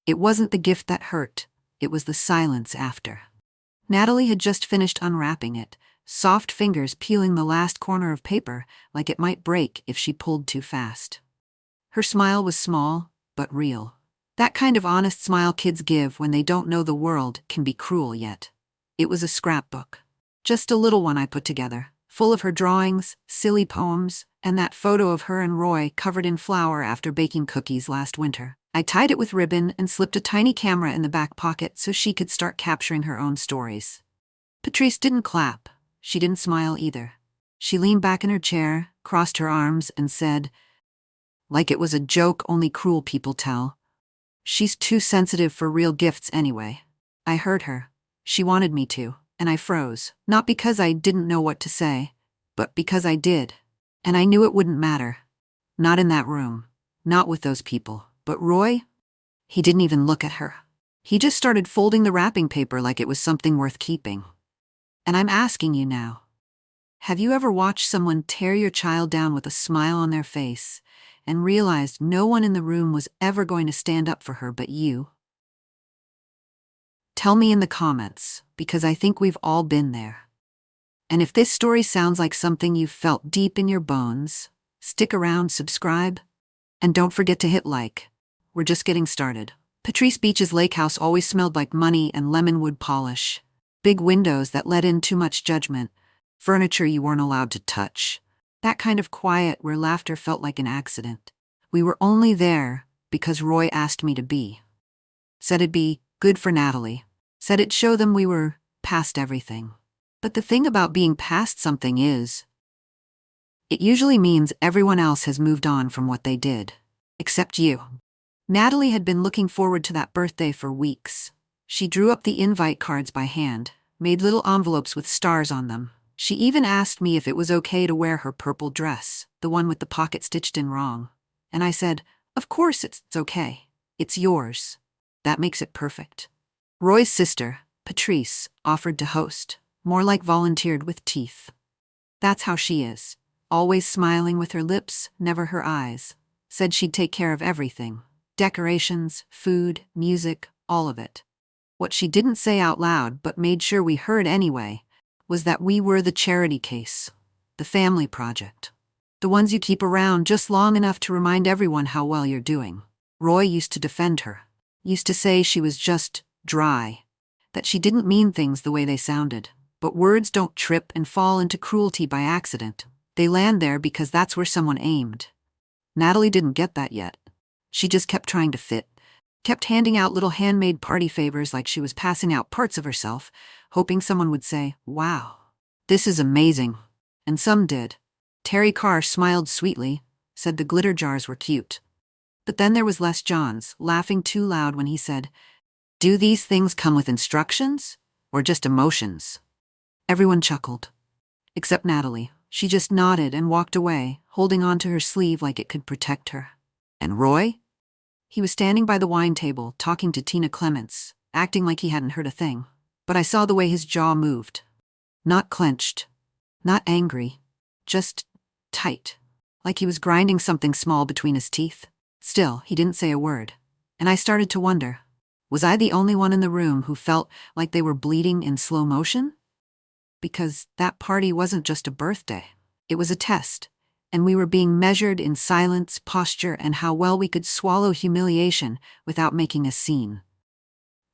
It wasn't the gift that hurt, it was the silence after. Natalie had just finished unwrapping it, soft fingers peeling the last corner of paper like it might break if she pulled too fast. Her smile was small, but real. That kind of honest smile kids give when they don't know the world can be cruel yet. It was a scrapbook. Just a little one I put together, full of her drawings, silly poems, and that photo of her and Roy covered in flour after baking cookies last winter. I tied it with ribbon and slipped a tiny camera in the back pocket so she could start capturing her own stories. Patrice didn't clap. She didn't smile either. She leaned back in her chair, crossed her arms, and said, like it was a joke only cruel people tell, "She's too sensitive for real gifts anyway." I heard her. She wanted me to, and I froze. Not because I didn't know what to say, but because I did. And I knew it wouldn't matter. Not in that room. Not with those people. But Roy? He didn't even look at her. He just started folding the wrapping paper like it was something worth keeping. And I'm asking you now. Have you ever watched someone tear your child down with a smile on their face and realized no one in the room was ever going to stand up for her but you? Tell me in the comments, because I think we've all been there. And if this story sounds like something you've felt deep in your bones, stick around, subscribe, and don't forget to hit like. We're just getting started. Patrice Beach's lake house always smelled like money and lemon wood polish. Big windows that let in too much judgment. Furniture you weren't allowed to touch. That kind of quiet where laughter felt like an accident. We were only there because Roy asked me to be. Said it'd be good for Natalie. Said it'd show them we were past everything. But the thing about being past something is, it usually means everyone else has moved on from what they did. Except you. Natalie had been looking forward to that birthday for weeks. She drew up the invite cards by hand, made little envelopes with stars on them. She even asked me if it was okay to wear her purple dress, the one with the pocket stitched in wrong. And I said, of course it's okay. It's yours. That makes it perfect. Roy's sister, Patrice, offered to host, more like volunteered with teeth. That's how she is. Always smiling with her lips, never her eyes. Said she'd take care of everything. Decorations, food, music, all of it. What she didn't say out loud but made sure we heard anyway was that we were the charity case, the family project. The ones you keep around just long enough to remind everyone how well you're doing. Roy used to defend her. Used to say she was just dry. That she didn't mean things the way they sounded. But words don't trip and fall into cruelty by accident. They land there because that's where someone aimed. Natalie didn't get that yet. She just kept trying to fit. Kept handing out little handmade party favors like she was passing out parts of herself, hoping someone would say, wow, this is amazing. And some did. Terry Carr smiled sweetly, said the glitter jars were cute. But then there was Les Johns, laughing too loud when he said, do these things come with instructions? Or just emotions? Everyone chuckled. Except Natalie. She just nodded and walked away, holding onto her sleeve like it could protect her. And Roy? He was standing by the wine table, talking to Tina Clements, acting like he hadn't heard a thing. But I saw the way his jaw moved. Not clenched. Not angry. Just tight. Like he was grinding something small between his teeth. Still, he didn't say a word. And I started to wonder, was I the only one in the room who felt like they were bleeding in slow motion? Because that party wasn't just a birthday. It was a test. And we were being measured in silence, posture, and how well we could swallow humiliation without making a scene.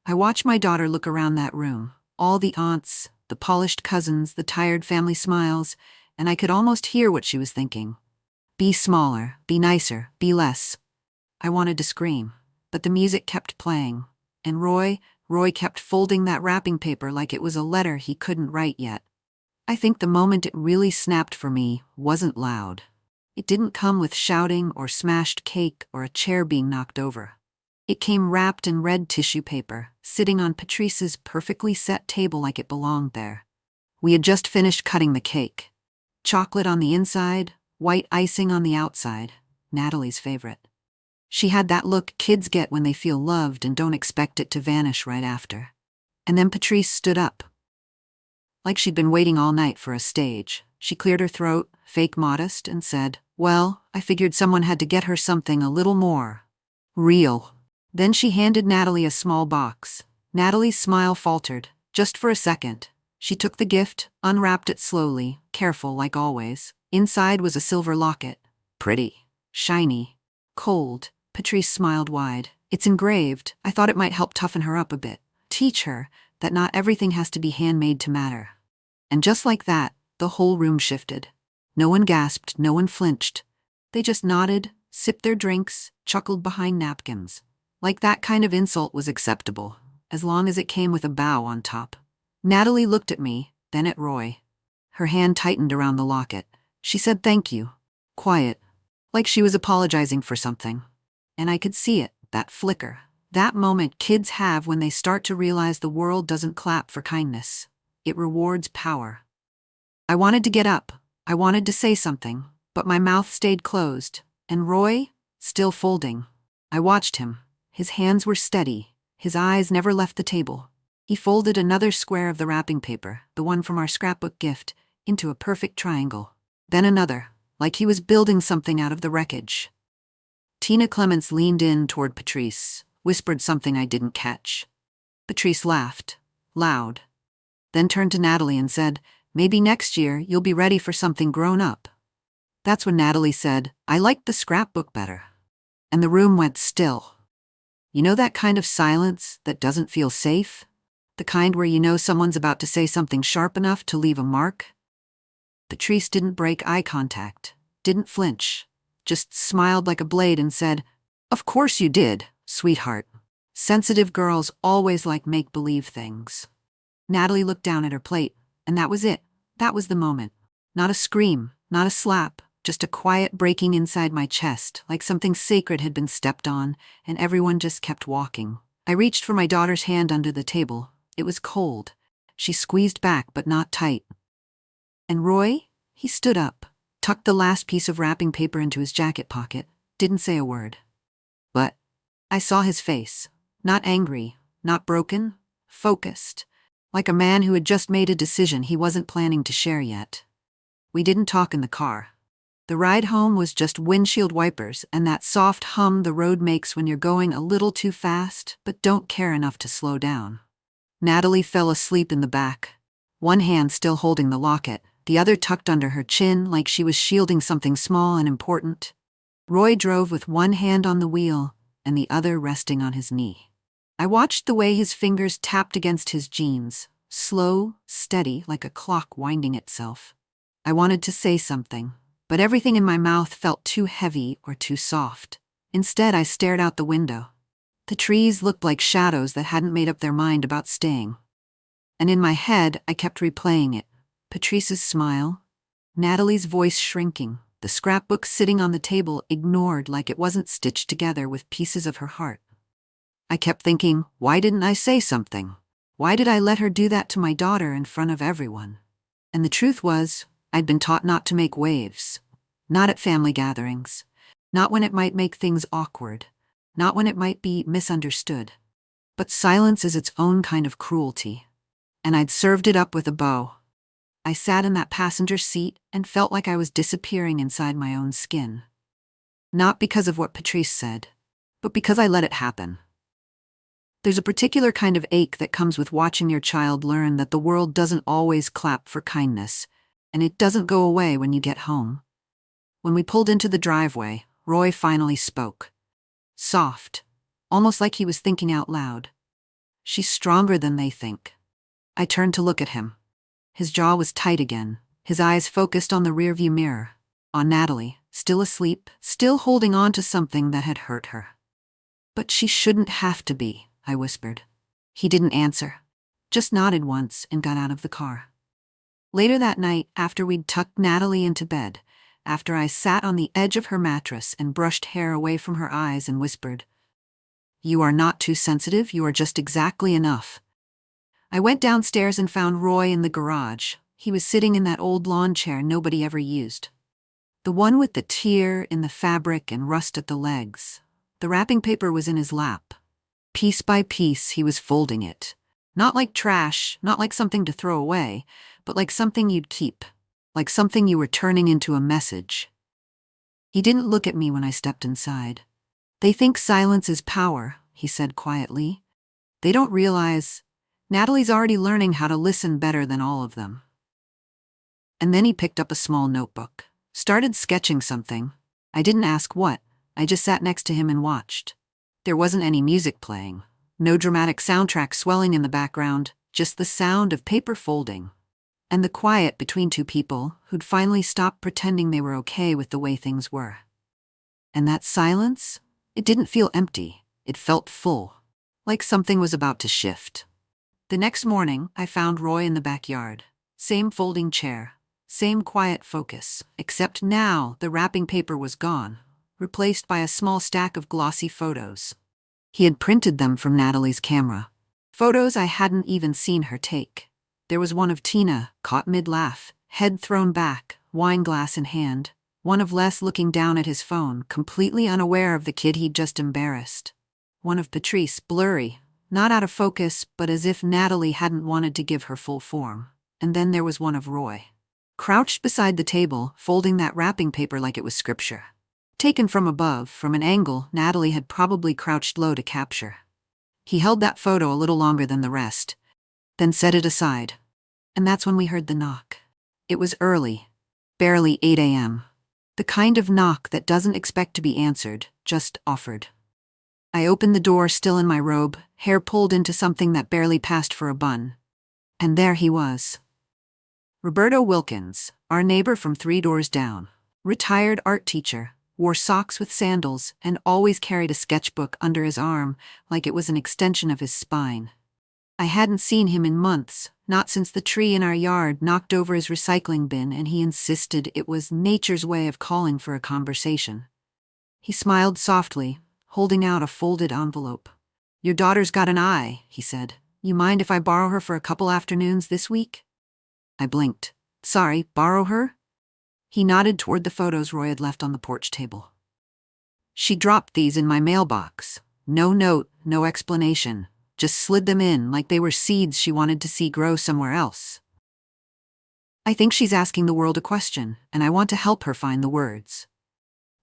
I watched my daughter look around that room, all the aunts, the polished cousins, the tired family smiles, and I could almost hear what she was thinking. Be smaller, be nicer, be less. I wanted to scream, but the music kept playing, and Roy kept folding that wrapping paper like it was a letter he couldn't write yet. I think the moment it really snapped for me wasn't loud. It didn't come with shouting or smashed cake or a chair being knocked over. It came wrapped in red tissue paper, sitting on Patrice's perfectly set table like it belonged there. We had just finished cutting the cake. Chocolate on the inside, white icing on the outside, Natalie's favorite. She had that look kids get when they feel loved and don't expect it to vanish right after. And then Patrice stood up. Like she'd been waiting all night for a stage. She cleared her throat, fake modest, and said, well, I figured someone had to get her something a little more real. Then she handed Natalie a small box. Natalie's smile faltered, just for a second. She took the gift, unwrapped it slowly, careful like always. Inside was a silver locket. Pretty. Shiny. Cold. Patrice smiled wide. It's engraved. I thought it might help toughen her up a bit. Teach her that not everything has to be handmade to matter. And just like that, the whole room shifted. No one gasped, no one flinched. They just nodded, sipped their drinks, chuckled behind napkins. Like that kind of insult was acceptable, as long as it came with a bow on top. Natalie looked at me, then at Roy. Her hand tightened around the locket. She said thank you. Quiet. Like she was apologizing for something. And I could see it, that flicker. That moment kids have when they start to realize the world doesn't clap for kindness. It rewards power. I wanted to get up. I wanted to say something, but my mouth stayed closed. And Roy, still folding. I watched him. His hands were steady. His eyes never left the table. He folded another square of the wrapping paper, the one from our scrapbook gift, into a perfect triangle. Then another, like he was building something out of the wreckage. Tina Clements leaned in toward Patrice, whispered something I didn't catch. Patrice laughed, loud, then turned to Natalie and said, "Maybe next year you'll be ready for something grown up." That's when Natalie said, "I liked the scrapbook better." And the room went still. You know that kind of silence that doesn't feel safe? The kind where you know someone's about to say something sharp enough to leave a mark? Patrice didn't break eye contact, didn't flinch, just smiled like a blade and said, "Of course you did, sweetheart. Sensitive girls always like make-believe things." Natalie looked down at her plate, and that was it. That was the moment. Not a scream, not a slap, just a quiet breaking inside my chest, like something sacred had been stepped on, and everyone just kept walking. I reached for my daughter's hand under the table. It was cold. She squeezed back, but not tight. And Roy? He stood up, tucked the last piece of wrapping paper into his jacket pocket, didn't say a word. But I saw his face. Not angry, not broken, focused, like a man who had just made a decision he wasn't planning to share yet. We didn't talk in the car. The ride home was just windshield wipers and that soft hum the road makes when you're going a little too fast but don't care enough to slow down. Natalie fell asleep in the back, one hand still holding the locket, the other tucked under her chin like she was shielding something small and important. Roy drove with one hand on the wheel and the other resting on his knee. I watched the way his fingers tapped against his jeans, slow, steady, like a clock winding itself. I wanted to say something, but everything in my mouth felt too heavy or too soft. Instead, I stared out the window. The trees looked like shadows that hadn't made up their mind about staying. And in my head, I kept replaying it. Patrice's smile, Natalie's voice shrinking, the scrapbook sitting on the table ignored like it wasn't stitched together with pieces of her heart. I kept thinking, why didn't I say something? Why did I let her do that to my daughter in front of everyone? And the truth was, I'd been taught not to make waves. Not at family gatherings. Not when it might make things awkward. Not when it might be misunderstood. But silence is its own kind of cruelty. And I'd served it up with a bow. I sat in that passenger seat and felt like I was disappearing inside my own skin. Not because of what Patrice said, but because I let it happen. There's a particular kind of ache that comes with watching your child learn that the world doesn't always clap for kindness, and it doesn't go away when you get home. When we pulled into the driveway, Roy finally spoke. Soft, almost like he was thinking out loud. "She's stronger than they think." I turned to look at him. His jaw was tight again, his eyes focused on the rearview mirror, on Natalie, still asleep, still holding on to something that had hurt her. "But she shouldn't have to be," I whispered. He didn't answer, just nodded once and got out of the car. Later that night, after we'd tucked Natalie into bed, after I sat on the edge of her mattress and brushed hair away from her eyes and whispered, "You are not too sensitive, you are just exactly enough," I went downstairs and found Roy in the garage. He was sitting in that old lawn chair nobody ever used. The one with the tear in the fabric and rust at the legs. The wrapping paper was in his lap. Piece by piece, he was folding it. Not like trash, not like something to throw away, but like something you'd keep. Like something you were turning into a message. He didn't look at me when I stepped inside. "They think silence is power," he said quietly. They don't realize Natalie's already learning how to listen better than all of them. And then he picked up a small notebook, started sketching something. I didn't ask what, I just sat next to him and watched. There wasn't any music playing, no dramatic soundtrack swelling in the background, just the sound of paper folding. And the quiet between two people who'd finally stopped pretending they were okay with the way things were. And that silence, it didn't feel empty, it felt full, like something was about to shift. The next morning, I found Roy in the backyard. Same folding chair, same quiet focus, except now the wrapping paper was gone, replaced by a small stack of glossy photos. He had printed them from Natalie's camera. Photos I hadn't even seen her take. There was one of Tina, caught mid-laugh, head thrown back, wine glass in hand. One of Les looking down at his phone, completely unaware of the kid he'd just embarrassed. One of Patrice, blurry, not out of focus, but as if Natalie hadn't wanted to give her full form. And then there was one of Roy, crouched beside the table, folding that wrapping paper like it was scripture. Taken from above, from an angle Natalie had probably crouched low to capture. He held that photo a little longer than the rest, then set it aside. And that's when we heard the knock. It was early, barely 8 a.m. The kind of knock that doesn't expect to be answered, just offered. I opened the door still in my robe, hair pulled into something that barely passed for a bun. And there he was. Roberto Wilkins, our neighbor from 3 doors down. Retired art teacher, wore socks with sandals, and always carried a sketchbook under his arm like it was an extension of his spine. I hadn't seen him in months, not since the tree in our yard knocked over his recycling bin and he insisted it was nature's way of calling for a conversation. He smiled softly, holding out a folded envelope. "Your daughter's got an eye," he said. "You mind if I borrow her for a couple afternoons this week?" I blinked. "Sorry, borrow her?" He nodded toward the photos Roy had left on the porch table. "She dropped these in my mailbox. No note, no explanation. Just slid them in like they were seeds she wanted to see grow somewhere else. I think she's asking the world a question, and I want to help her find the words."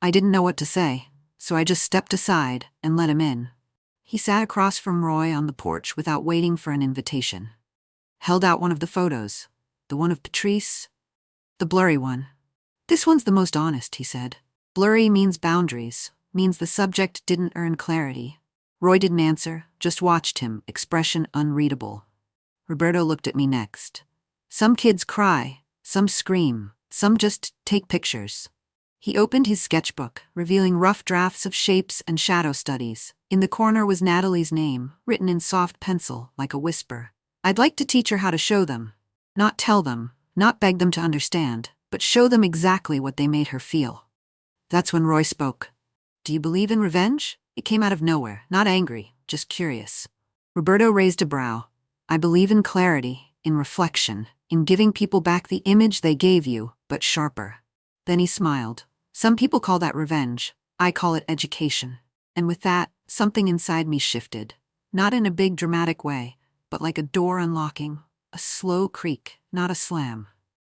I didn't know what to say, so I just stepped aside and let him in. He sat across from Roy on the porch without waiting for an invitation. Held out one of the photos, the one of Patrice, the blurry one. "This one's the most honest," he said. "Blurry means boundaries, means the subject didn't earn clarity." Roy didn't answer, just watched him, expression unreadable. Roberto looked at me next. "Some kids cry, some scream, some just take pictures." He opened his sketchbook, revealing rough drafts of shapes and shadow studies. In the corner was Natalie's name, written in soft pencil, like a whisper. "I'd like to teach her how to show them. Not tell them, not beg them to understand, but show them exactly what they made her feel." That's when Roy spoke. "Do you believe in revenge?" It came out of nowhere, not angry, just curious. Roberto raised a brow. "I believe in clarity, in reflection, in giving people back the image they gave you, but sharper." Then he smiled. "Some people call that revenge. I call it education." And with that, something inside me shifted. Not in a big dramatic way, but like a door unlocking, a slow creak, not a slam.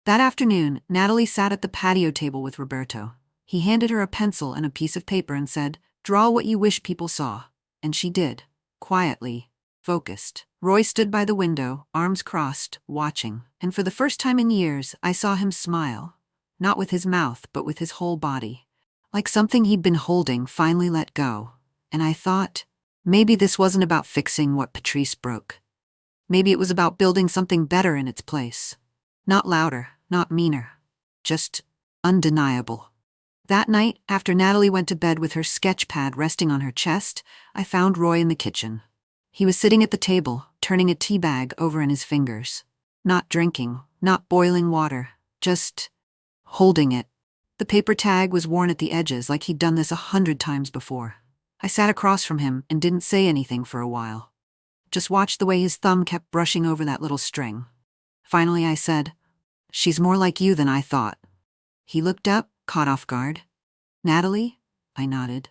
That afternoon, Natalie sat at the patio table with Roberto. He handed her a pencil and a piece of paper and said, "Draw what you wish people saw." And she did, quietly, focused. Roy stood by the window, arms crossed, watching, and for the first time in years, I saw him smile. Not with his mouth, but with his whole body. Like something he'd been holding finally let go. And I thought, maybe this wasn't about fixing what Patrice broke. Maybe it was about building something better in its place. Not louder, not meaner. Just undeniable. That night, after Natalie went to bed with her sketch pad resting on her chest, I found Roy in the kitchen. He was sitting at the table, turning a tea bag over in his fingers. Not drinking, not boiling water, just holding it. The paper tag was worn at the edges like he'd done this 100 times before. I sat across from him and didn't say anything for a while. Just watched the way his thumb kept brushing over that little string. Finally I said, "She's more like you than I thought." He looked up, caught off guard. "Natalie?" I nodded.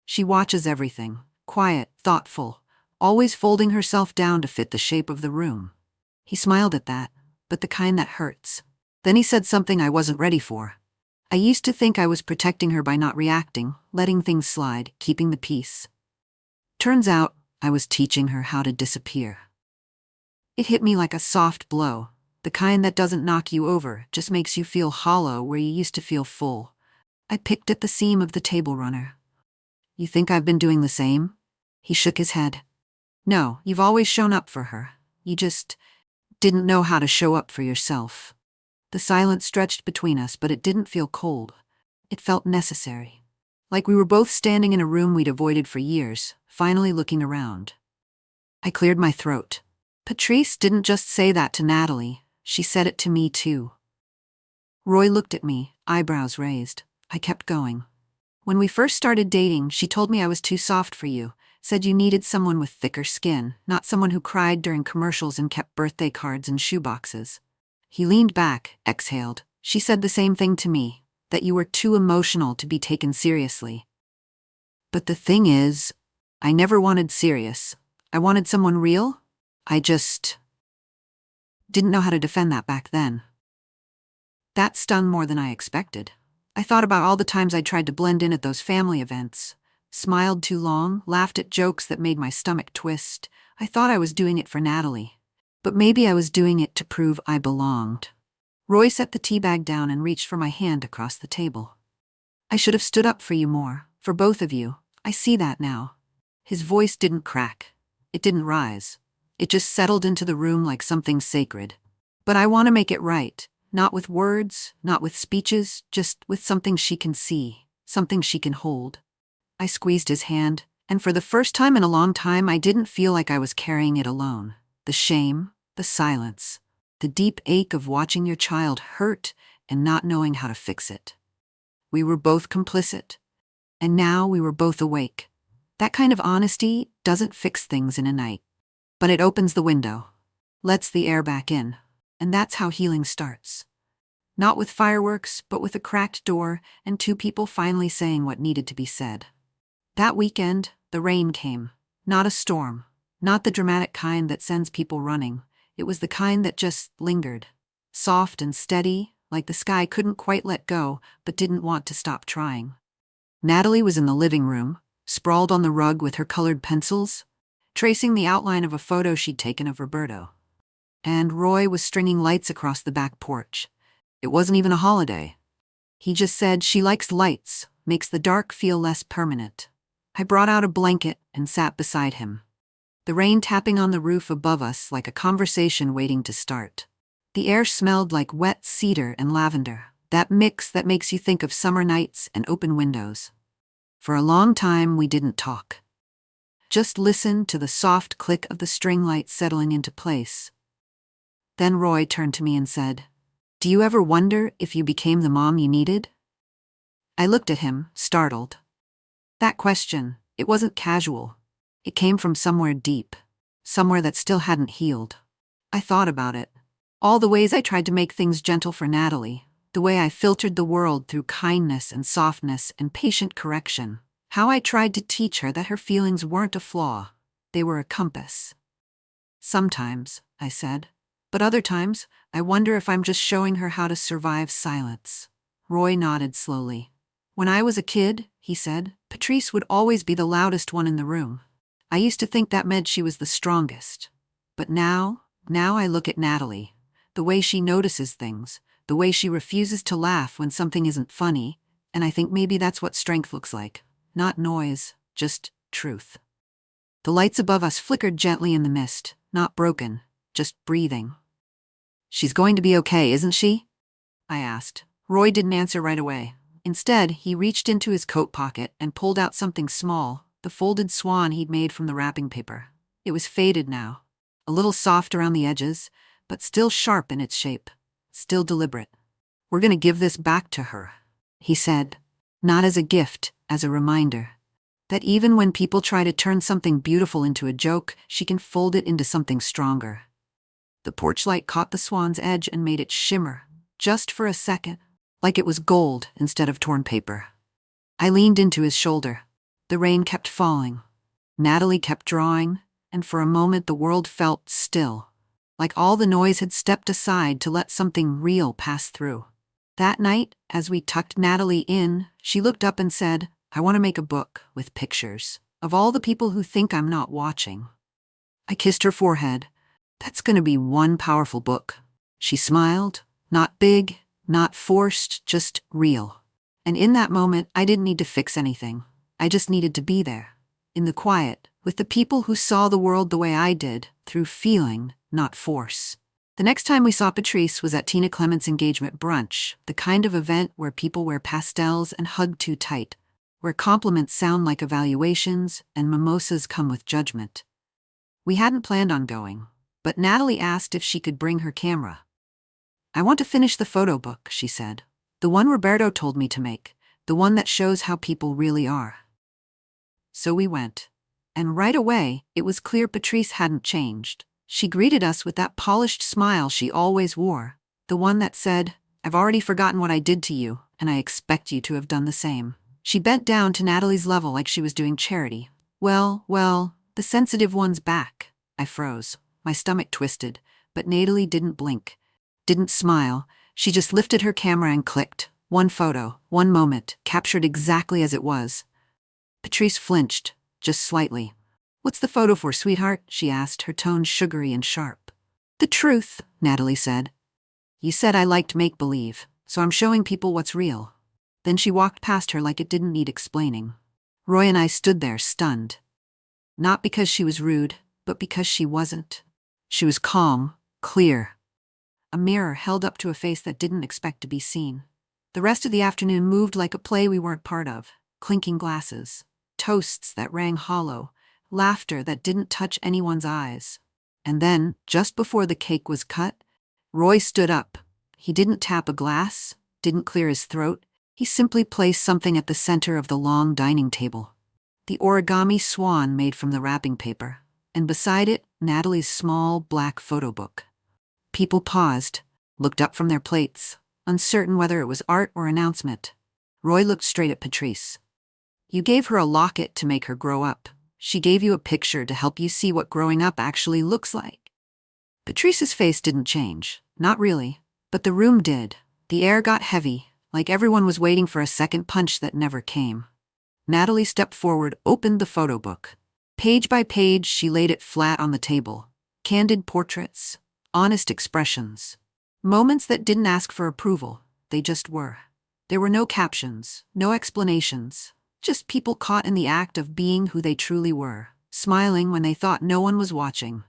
"She watches everything, quiet, thoughtful, always folding herself down to fit the shape of the room." He smiled at that, but the kind that hurts. Then he said something I wasn't ready for. "I used to think I was protecting her by not reacting, letting things slide, keeping the peace." Turns out, I was teaching her how to disappear. It hit me like a soft blow, the kind that doesn't knock you over, just makes you feel hollow where you used to feel full. I picked at the seam of the table runner. You think I've been doing the same? He shook his head. No, you've always shown up for her. You just didn't know how to show up for yourself. The silence stretched between us, but it didn't feel cold. It felt necessary. Like we were both standing in a room we'd avoided for years, finally looking around. I cleared my throat. Patrice didn't just say that to Natalie, she said it to me too. Roy looked at me, eyebrows raised. I kept going. When we first started dating, she told me I was too soft for you, said you needed someone with thicker skin, not someone who cried during commercials and kept birthday cards in shoeboxes. He leaned back, exhaled. She said the same thing to me, that you were too emotional to be taken seriously. But the thing is, I never wanted serious. I wanted someone real. I just didn't know how to defend that back then. That stung more than I expected. I thought about all the times I tried to blend in at those family events, smiled too long, laughed at jokes that made my stomach twist. I thought I was doing it for Natalie, but maybe I was doing it to prove I belonged. Roy set the tea bag down and reached for my hand across the table. I should have stood up for you more, for both of you. I see that now. His voice didn't crack. It didn't rise. It just settled into the room like something sacred. But I want to make it right. Not with words, not with speeches, just with something she can see, something she can hold. I squeezed his hand, and for the first time in a long time, I didn't feel like I was carrying it alone. The shame, the silence, the deep ache of watching your child hurt and not knowing how to fix it. We were both complicit, and now we were both awake. That kind of honesty doesn't fix things in a night, but it opens the window, lets the air back in. And that's how healing starts. Not with fireworks, but with a cracked door and two people finally saying what needed to be said. That weekend, the rain came. Not a storm. Not the dramatic kind that sends people running. It was the kind that just lingered. Soft and steady, like the sky couldn't quite let go, but didn't want to stop trying. Natalie was in the living room, sprawled on the rug with her colored pencils, tracing the outline of a photo she'd taken of Roberto. And Roy was stringing lights across the back porch. It wasn't even a holiday. He just said she likes lights, makes the dark feel less permanent. I brought out a blanket and sat beside him. The rain tapping on the roof above us like a conversation waiting to start. The air smelled like wet cedar and lavender, that mix that makes you think of summer nights and open windows. For a long time, we didn't talk. Just listened to the soft click of the string lights settling into place. Then Roy turned to me and said, "Do you ever wonder if you became the mom you needed?" I looked at him, startled. That question, it wasn't casual. It came from somewhere deep, somewhere that still hadn't healed. I thought about it. All the ways I tried to make things gentle for Natalie, the way I filtered the world through kindness and softness and patient correction. How I tried to teach her that her feelings weren't a flaw, they were a compass. Sometimes, I said. But other times, I wonder if I'm just showing her how to survive silence. Roy nodded slowly. When I was a kid, he said, Patrice would always be the loudest one in the room. I used to think that meant she was the strongest. But now I look at Natalie. The way she notices things, the way she refuses to laugh when something isn't funny, and I think maybe that's what strength looks like. Not noise, just truth. The lights above us flickered gently in the mist, not broken, just breathing. "She's going to be okay, isn't she?" I asked. Roy didn't answer right away. Instead, he reached into his coat pocket and pulled out something small, the folded swan he'd made from the wrapping paper. It was faded now, a little soft around the edges, but still sharp in its shape, still deliberate. "We're going to give this back to her," he said, not as a gift, as a reminder. That even when people try to turn something beautiful into a joke, she can fold it into something stronger. The porch light caught the swan's edge and made it shimmer, just for a second, like it was gold instead of torn paper. I leaned into his shoulder. The rain kept falling. Natalie kept drawing, and for a moment the world felt still, like all the noise had stepped aside to let something real pass through. That night, as we tucked Natalie in, she looked up and said, "I want to make a book with pictures. Of all the people who think I'm not watching. I kissed her forehead. That's gonna be one powerful book. She smiled, not big, not forced, just real. And in that moment, I didn't need to fix anything. I just needed to be there, in the quiet, with the people who saw the world the way I did, through feeling, not force. The next time we saw Patrice was at Tina Clement's engagement brunch, the kind of event where people wear pastels and hug too tight, where compliments sound like evaluations and mimosas come with judgment. We hadn't planned on going, but Natalie asked if she could bring her camera. I want to finish the photo book, she said. The one Roberto told me to make, the one that shows how people really are. So we went. And right away, it was clear Patrice hadn't changed. She greeted us with that polished smile she always wore, the one that said, "I've already forgotten what I did to you, and I expect you to have done the same." She bent down to Natalie's level like she was doing charity. Well, the sensitive one's back. I froze. My stomach twisted, but Natalie didn't blink, didn't smile. She just lifted her camera and clicked. One photo, one moment, captured exactly as it was. Patrice flinched, just slightly. "What's the photo for, sweetheart?" she asked, her tone sugary and sharp. "The truth," Natalie said. "You said I liked make-believe, so I'm showing people what's real." Then she walked past her like it didn't need explaining. Roy and I stood there, stunned. Not because she was rude, but because she wasn't. She was calm, clear. A mirror held up to a face that didn't expect to be seen. The rest of the afternoon moved like a play we weren't part of. Clinking glasses, toasts that rang hollow, laughter that didn't touch anyone's eyes. And then, just before the cake was cut, Roy stood up. He didn't tap a glass, didn't clear his throat. He simply placed something at the center of the long dining table. The origami swan made from the wrapping paper, and beside it, Natalie's small black photo book. People paused, looked up from their plates, uncertain whether it was art or announcement. Roy looked straight at Patrice. "You gave her a locket to make her grow up. She gave you a picture to help you see what growing up actually looks like." Patrice's face didn't change, not really, but the room did. The air got heavy, like everyone was waiting for a second punch that never came. Natalie stepped forward, opened the photo book. Page by page, she laid it flat on the table. Candid portraits, honest expressions. Moments that didn't ask for approval, they just were. There were no captions, no explanations, just people caught in the act of being who they truly were, smiling when they thought no one was watching,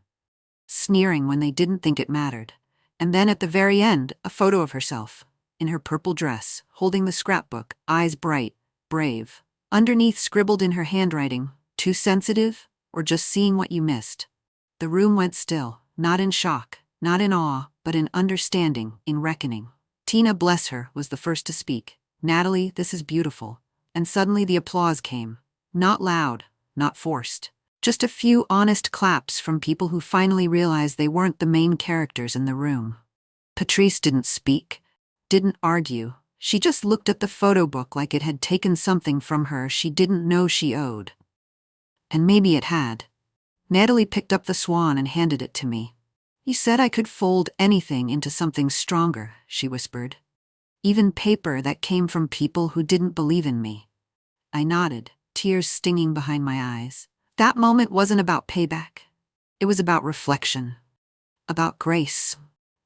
sneering when they didn't think it mattered. And then at the very end, a photo of herself, in her purple dress, holding the scrapbook, eyes bright, brave. Underneath, scribbled in her handwriting, "Too sensitive, or just seeing what you missed." The room went still, not in shock, not in awe, but in understanding, in reckoning. Tina, bless her, was the first to speak. "Natalie, this is beautiful." And suddenly the applause came. Not loud, not forced. Just a few honest claps from people who finally realized they weren't the main characters in the room. Patrice didn't speak, didn't argue. She just looked at the photo book like it had taken something from her she didn't know she owed. And maybe it had. Natalie picked up the swan and handed it to me. "You said I could fold anything into something stronger," she whispered. "Even paper that came from people who didn't believe in me." I nodded, tears stinging behind my eyes. That moment wasn't about payback. It was about reflection. About grace.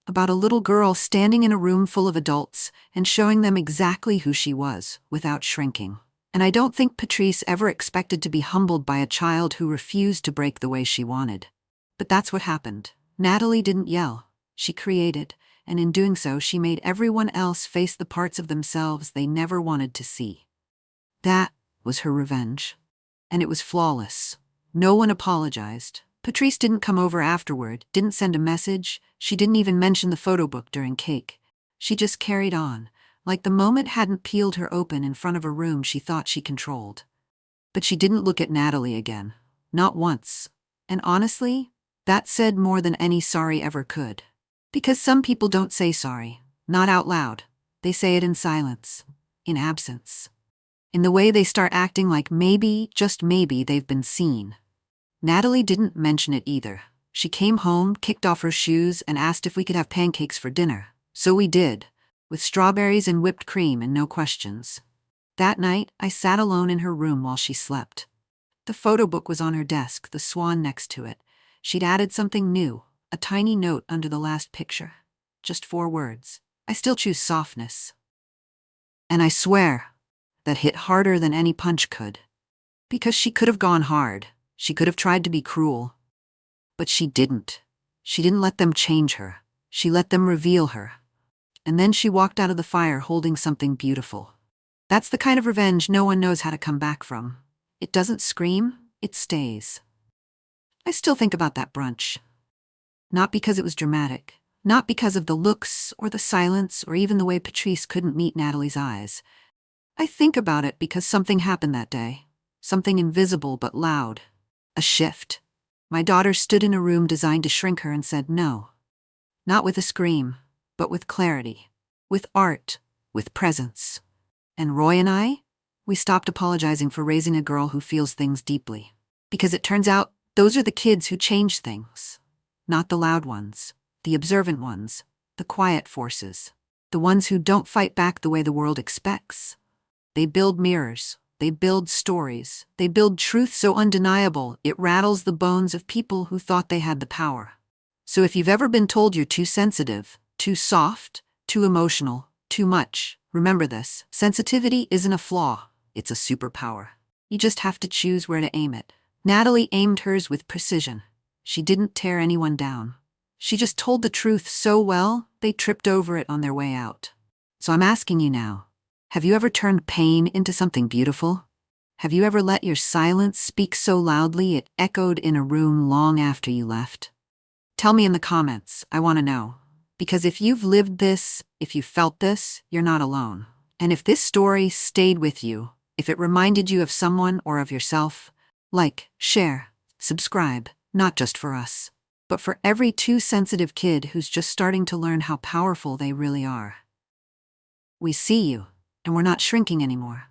About a little girl standing in a room full of adults and showing them exactly who she was, without shrinking. And I don't think Patrice ever expected to be humbled by a child who refused to break the way she wanted. But that's what happened. Natalie didn't yell. She created, and in doing so she made everyone else face the parts of themselves they never wanted to see. That was her revenge. And it was flawless. No one apologized. Patrice didn't come over afterward, didn't send a message. She didn't even mention the photo book during cake. She just carried on, like the moment hadn't peeled her open in front of a room she thought she controlled. But she didn't look at Natalie again. Not once. And honestly, that said more than any sorry ever could. Because some people don't say sorry, not out loud. They say it in silence, in absence. In the way they start acting like maybe, just maybe, they've been seen. Natalie didn't mention it either. She came home, kicked off her shoes, and asked if we could have pancakes for dinner. So we did, with strawberries and whipped cream and no questions. That night, I sat alone in her room while she slept. The photo book was on her desk, the swan next to it. She'd added something new, a tiny note under the last picture. Just 4 words. I still choose softness. And I swear, that hit harder than any punch could. Because she could have gone hard. She could have tried to be cruel. But she didn't. She didn't let them change her. She let them reveal her. And then she walked out of the fire holding something beautiful. That's the kind of revenge no one knows how to come back from. It doesn't scream, it stays. I still think about that brunch. Not because it was dramatic, not because of the looks or the silence or even the way Patrice couldn't meet Natalie's eyes. I think about it because something happened that day. Something invisible but loud. A shift. My daughter stood in a room designed to shrink her and said no. Not with a scream, but with clarity. With art. With presence. And Roy and I? We stopped apologizing for raising a girl who feels things deeply. Because it turns out, those are the kids who change things. Not the loud ones. The observant ones. The quiet forces. The ones who don't fight back the way the world expects. They build mirrors. They build stories. They build truth so undeniable it rattles the bones of people who thought they had the power. So if you've ever been told you're too sensitive, too soft, too emotional, too much, remember this. Sensitivity isn't a flaw. It's a superpower. You just have to choose where to aim it. Natalie aimed hers with precision. She didn't tear anyone down. She just told the truth so well, they tripped over it on their way out. So I'm asking you now, have you ever turned pain into something beautiful? Have you ever let your silence speak so loudly it echoed in a room long after you left? Tell me in the comments, I want to know. Because if you've lived this, if you felt this, you're not alone. And if this story stayed with you, if it reminded you of someone or of yourself, like, share, subscribe, not just for us, but for every too sensitive kid who's just starting to learn how powerful they really are. We see you, and we're not shrinking anymore.